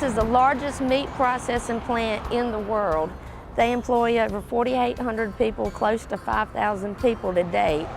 This is the largest meat processing plant in the world. They employ over 4,800 people, close to 5,000 people to date.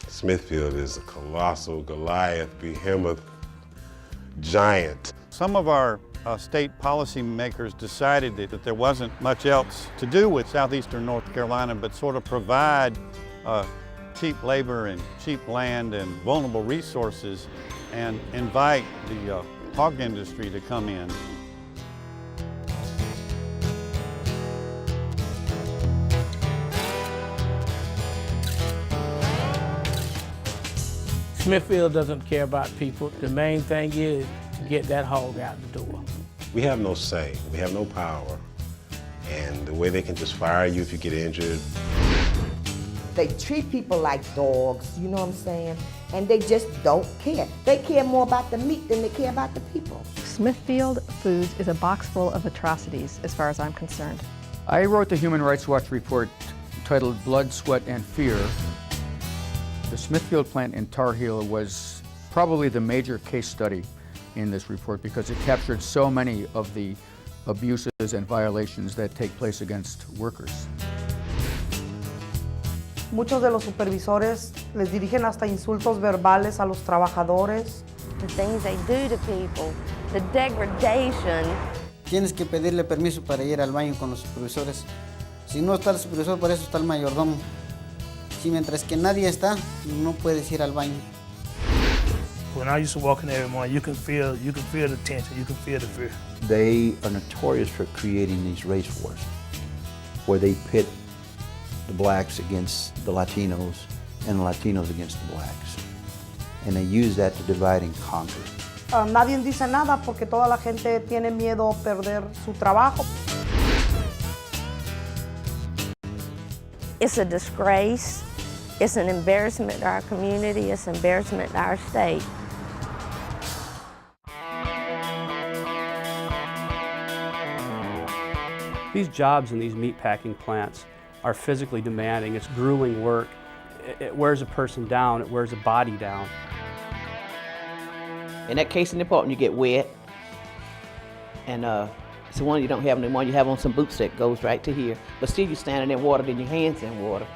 Smithfield is a colossal Goliath, behemoth, giant. Some of our state policymakers decided that there wasn't much else to do with southeastern North Carolina but sort of provide cheap labor and cheap land and vulnerable resources and invite the hog industry to come in. Smithfield doesn't care about people. The main thing is to get that hog out the door. We have no say, we have no power, and the way they can just fire you if you get injured. They treat people like dogs, you know what I'm saying? And they just don't care. They care more about the meat than they care about the people. Smithfield Foods is a box full of atrocities, as far as I'm concerned. I wrote the Human Rights Watch report titled Blood, Sweat, and Fear. The Smithfield plant in Tar Heel was probably the major case study in this report because it captured so many of the abuses and violations that take place against workers. Muchos de los supervisores les dirigen hasta insultos verbales a los trabajadores. The things they do to people, the degradation. Tienes que pedirle permiso para ir al baño con los supervisores. Si no está el supervisor, por eso está el mayordomo. Si mientras que nadie está, no puedes ir al baño. When I used to walk in there every morning, you can feel the tension, you can feel the fear. They are notorious for creating these race wars, where they pit the blacks against the Latinos and the Latinos against the blacks. And they use that to divide and conquer. Nadie dice nada porque toda la gente tiene miedo a perder su trabajo. It's a disgrace. It's an embarrassment to our community. It's an embarrassment to our state. These jobs in these meatpacking plants are physically demanding. It's grueling work. It wears a person down. It wears a body down. In that casing department, you get wet, and it's the one you don't have anymore. You have on some boots that goes right to here, but still you're standing in water, then your hands in water,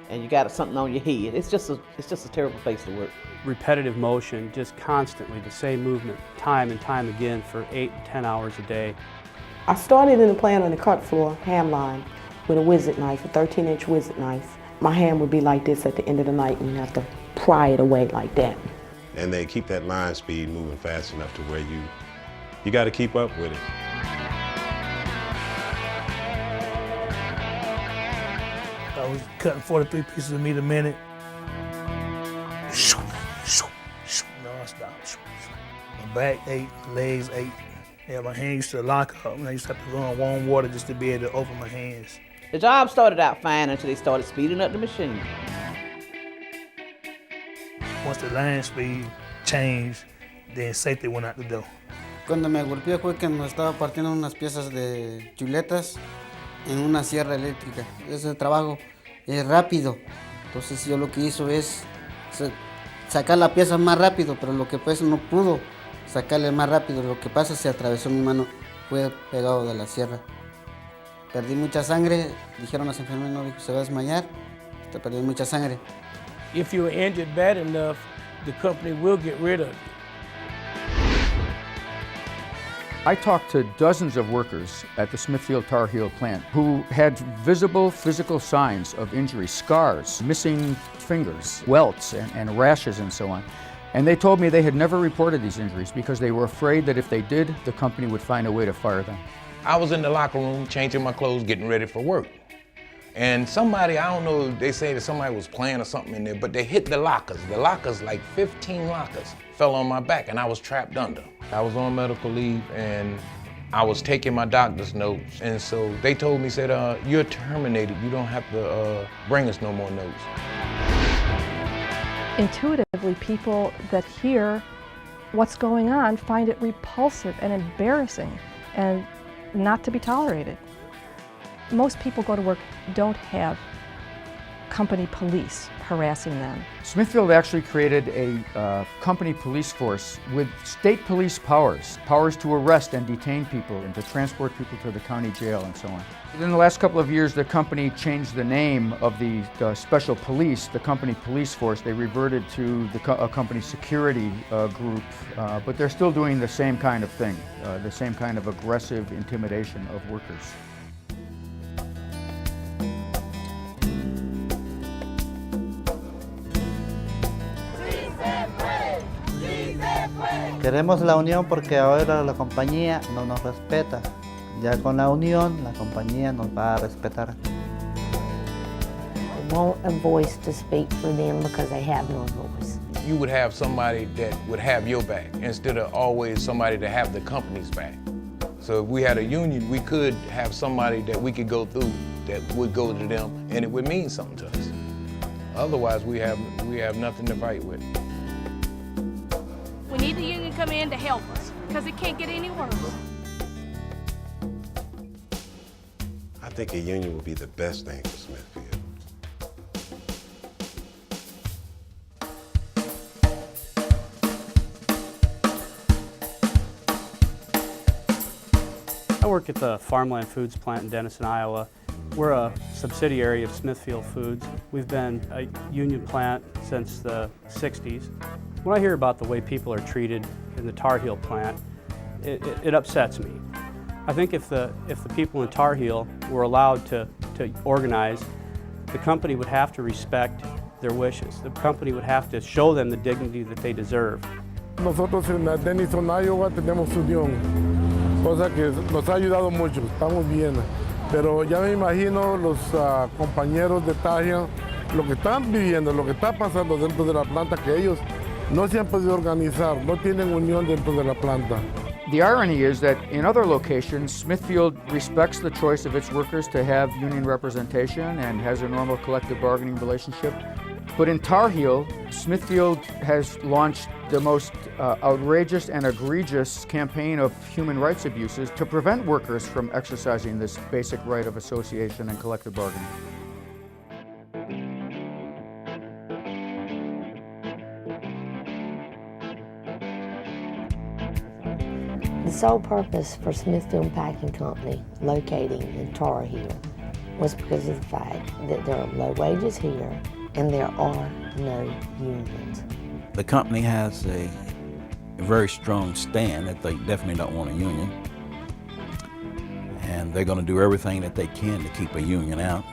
and you got something on your head. It's just a terrible place to work. Repetitive motion, just constantly the same movement, time and time again for 8 to 10 hours a day. I started in the plant on the cut floor, ham line, with a wizard knife, a 13-inch wizard knife. My hand would be like this at the end of the night, and you have to pry it away like that. And they keep that line speed moving fast enough to where you got to keep up with it. I was cutting 43 pieces of meat a minute. Non-stop. My back ate, my legs ate. Yeah, my hands used to lock up, and I used to have to run warm water just to be able to open my hands. The job started out fine until they started speeding up the machine. Once the line speed changed, then safety went out the door. Cuando me golpeó fue que me estaba partiendo unas piezas de chuletas en una sierra eléctrica. Ese trabajo es rápido, entonces yo lo que hizo es sacar la pieza más rápido, pero lo que pues no pudo sacarle más rápido. Lo que pasa es que se atravesó mi mano, fue pegado de la sierra. Perdí mucha sangre, dijeron las enfermeras, no, se va a desmayar, perdí mucha sangre. If you were injured bad enough, the company will get rid of you. I talked to dozens of workers at the Smithfield Tar Heel plant who had visible physical signs of injury, scars, missing fingers, welts, and rashes and so on. And they told me they had never reported these injuries because they were afraid that if they did, the company would find a way to fire them. I was in the locker room changing my clothes, getting ready for work. And somebody, I don't know, they say that somebody was playing or something in there, but they hit the lockers. The lockers, like 15 lockers, fell on my back and I was trapped under. I was on medical leave and I was taking my doctor's notes. And so they told me, said, you're terminated. You don't have to bring us no more notes. Intuitively, people that hear what's going on find it repulsive and embarrassing and not to be tolerated. Most people go to work don't have company police harassing them. Smithfield actually created a company police force with state police powers to arrest and detain people and to transport people to the county jail and so on. In the last couple of years, the company changed the name of the special police, the company police force. They reverted to a company security group, but they're still doing the same kind of thing, the same kind of aggressive intimidation of workers. Queremos la unión porque ahora la compañía no nos respeta. Ya con la unión, la compañía nos va a respetar. They want a voice to speak for them because they have no voice. You would have somebody that would have your back instead of always somebody to have the company's back. So if we had a union, we could have somebody that we could go through that would go to them and it would mean something to us. Otherwise, we have nothing to fight with. We need the union to come in to help us because it can't get any worse. I think a union would be the best thing for Smithfield. I work at the Farmland Foods plant in Denison, Iowa. We're a subsidiary of Smithfield Foods. We've been a union plant since the 60s. When I hear about the way people are treated in the Tar Heel plant, it upsets me. I think if the people in Tar Heel were allowed to organize, the company would have to respect their wishes. The company would have to show them the dignity that they deserve. Nosotros en la Denison, Iowa tenemos unión, cosa que nos ha ayudado mucho, estamos bien. Pero ya me imagino los compañeros de Tar Heel, lo que están viviendo, lo que está pasando dentro de la planta, que ellos no se han podido organizar, no tienen unión dentro de la planta. The irony is that in other locations, Smithfield respects the choice of its workers to have union representation and has a normal collective bargaining relationship. But in Tar Heel, Smithfield has launched the most outrageous and egregious campaign of human rights abuses to prevent workers from exercising this basic right of association and collective bargaining. The sole purpose for Smithfield Packing Company locating in Tar Heel was because of the fact that there are low wages here and there are no unions. The company has a very strong stand that they definitely don't want a union. And they're going to do everything that they can to keep a union out.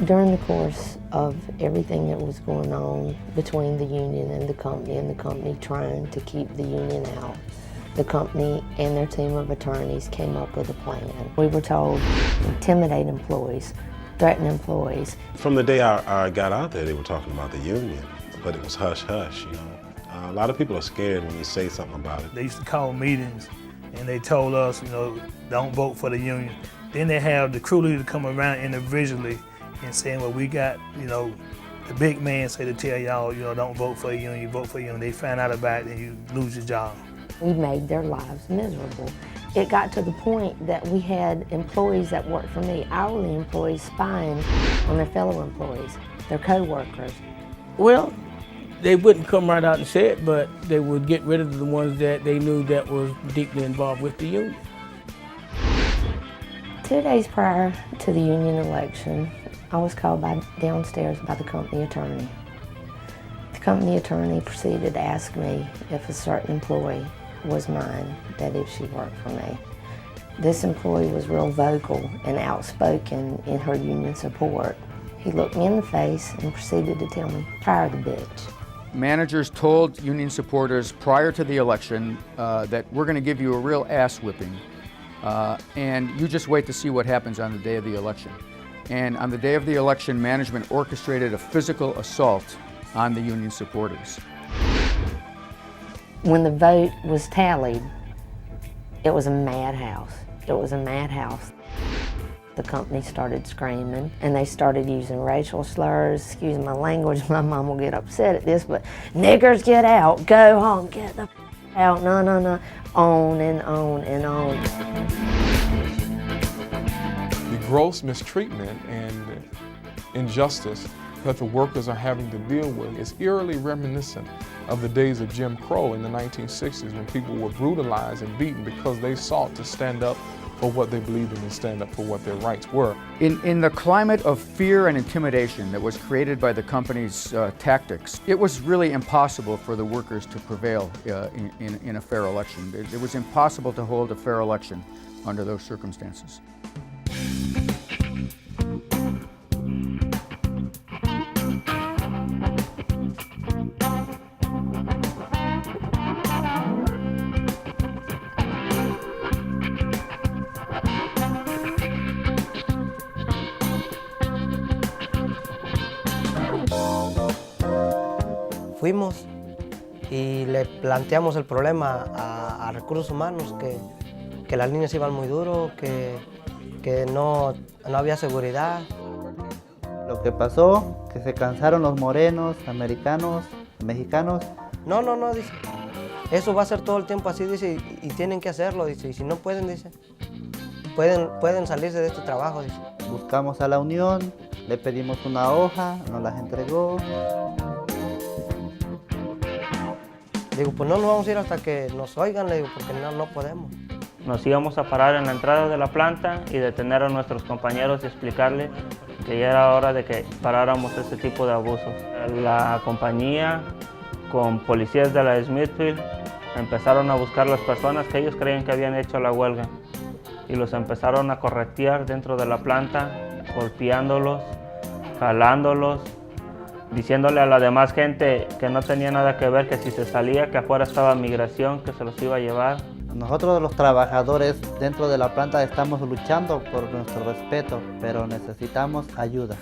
During the course of everything that was going on between the union and the company trying to keep the union out, the company and their team of attorneys came up with a plan. We were told to intimidate employees, threaten employees. From the day I got out there, they were talking about the union, but it was hush-hush, you know. A lot of people are scared when you say something about it. They used to call meetings and they told us, you know, don't vote for the union. Then they have the crew leader come around individually and saying, well, we got, you know, the big man say to tell y'all, you know, don't vote for a union, you vote for a union. They find out about it and you lose your job. We made their lives miserable. It got to the point that we had employees that worked for me, hourly employees, spying on their fellow employees, their co-workers. Well, they wouldn't come right out and say it, but they would get rid of the ones that they knew that was deeply involved with the union. 2 days prior to the union election, I was called downstairs by the company attorney. The company attorney proceeded to ask me if a certain employee was mine, that if she worked for me. This employee was real vocal and outspoken in her union support. He looked me in the face and proceeded to tell me, fire the bitch. Managers told union supporters prior to the election that we're going to give you a real ass whipping, and you just wait to see what happens on the day of the election. And on the day of the election, management orchestrated a physical assault on the union supporters. When the vote was tallied, it was a madhouse. It was a madhouse. The company started screaming and they started using racial slurs. Excuse my language, my mom will get upset at this, but niggers get out, go home, get the Out, no, on and on and on. The gross mistreatment and injustice that the workers are having to deal with is eerily reminiscent of the days of Jim Crow in the 1960s, when people were brutalized and beaten because they sought to stand up for what they believed in and stand up for what their rights were. In the climate of fear and intimidation that was created by the company's tactics, it was really impossible for the workers to prevail in a fair election. It was impossible to hold a fair election under those circumstances. Fuimos y le planteamos el problema a recursos humanos, que las líneas iban muy duro, que no había seguridad. Lo que pasó, que se cansaron los morenos, americanos, mexicanos. No, dice, eso va a ser todo el tiempo así, dice, y tienen que hacerlo, dice, y si no pueden, dice, pueden salirse de este trabajo, dice. Buscamos a la unión, le pedimos una hoja, nos las entregó. Digo, pues no nos vamos a ir hasta que nos oigan, le digo, porque no podemos. Nos íbamos a parar en la entrada de la planta y detener a nuestros compañeros y explicarles que ya era hora de que paráramos este tipo de abusos. La compañía, con policías de la Smithfield, empezaron a buscar las personas que ellos creían que habían hecho la huelga y los empezaron a corretear dentro de la planta, golpeándolos, jalándolos, diciéndole a la demás gente que no tenía nada que ver, que si se salía, que afuera estaba migración, que se los iba a llevar. Nosotros los trabajadores dentro de la planta estamos luchando por nuestro respeto, pero necesitamos ayuda.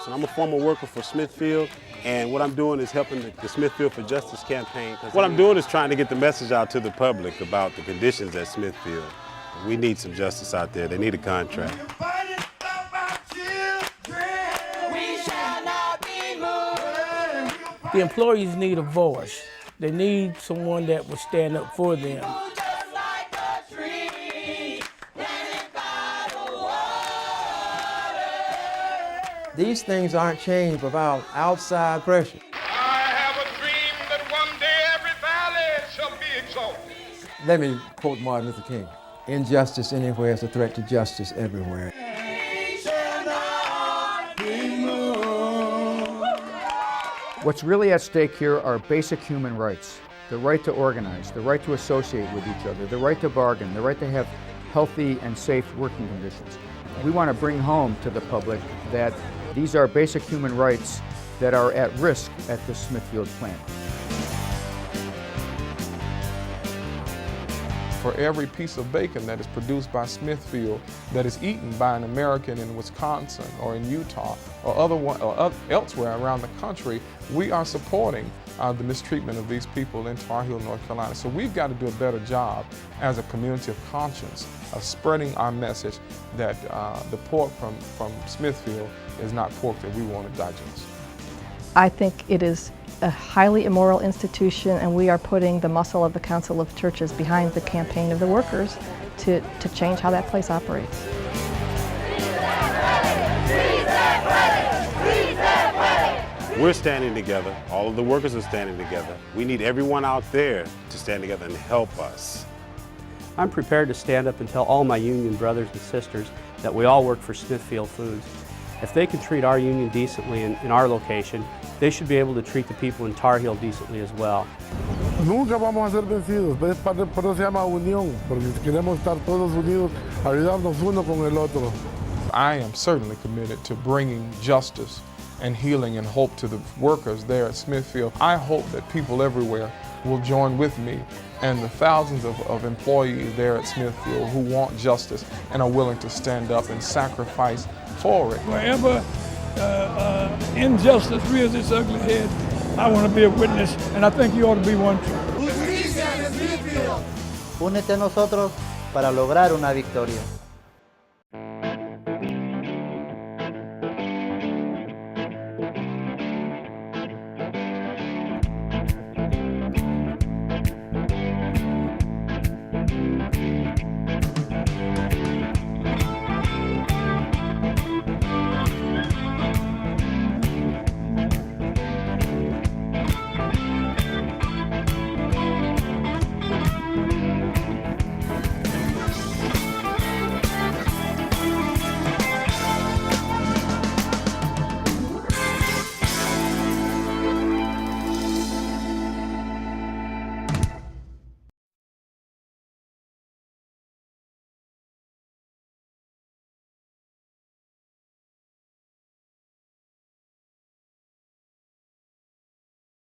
So I'm a former worker for Smithfield, and what I'm doing is helping the Smithfield for Justice campaign. What I'm doing is trying to get the message out to the public about the conditions at Smithfield. We need some justice out there. They need a contract. The employees need a voice. They need someone that will stand up for them. These things aren't changed without outside pressure. I have a dream that one day every valley shall be exalted. Let me quote Martin Luther King. Injustice anywhere is a threat to justice everywhere. What's really at stake here are basic human rights. The right to organize, the right to associate with each other, the right to bargain, the right to have healthy and safe working conditions. We want to bring home to the public that these are basic human rights that are at risk at the Smithfield plant. For every piece of bacon that is produced by Smithfield that is eaten by an American in Wisconsin or in Utah or elsewhere around the country, we are supporting the mistreatment of these people in Tar Heel, North Carolina. So we've got to do a better job as a community of conscience of spreading our message that the pork from Smithfield is not pork that we want to digest. I think it is a highly immoral institution, and we are putting the muscle of the Council of Churches behind the campaign of the workers to change how that place operates. We're standing together. All of the workers are standing together. We need everyone out there to stand together and help us. I'm prepared to stand up and tell all my union brothers and sisters that we all work for Smithfield Foods. If they can treat our union decently in our location, they should be able to treat the people in Tar Heel decently as well. Nunca vamos a ser vencidos, por eso se llama unión, porque queremos estar todos unidos, ayudarnos uno con el otro. I am certainly committed to bringing justice and healing and hope to the workers there at Smithfield. I hope that people everywhere will join with me and the thousands of employees there at Smithfield who want justice and are willing to stand up and sacrifice for it. Wherever injustice rears its ugly head, I want to be a witness, and I think you ought to be one too. Únete a nosotros para lograr una victoria.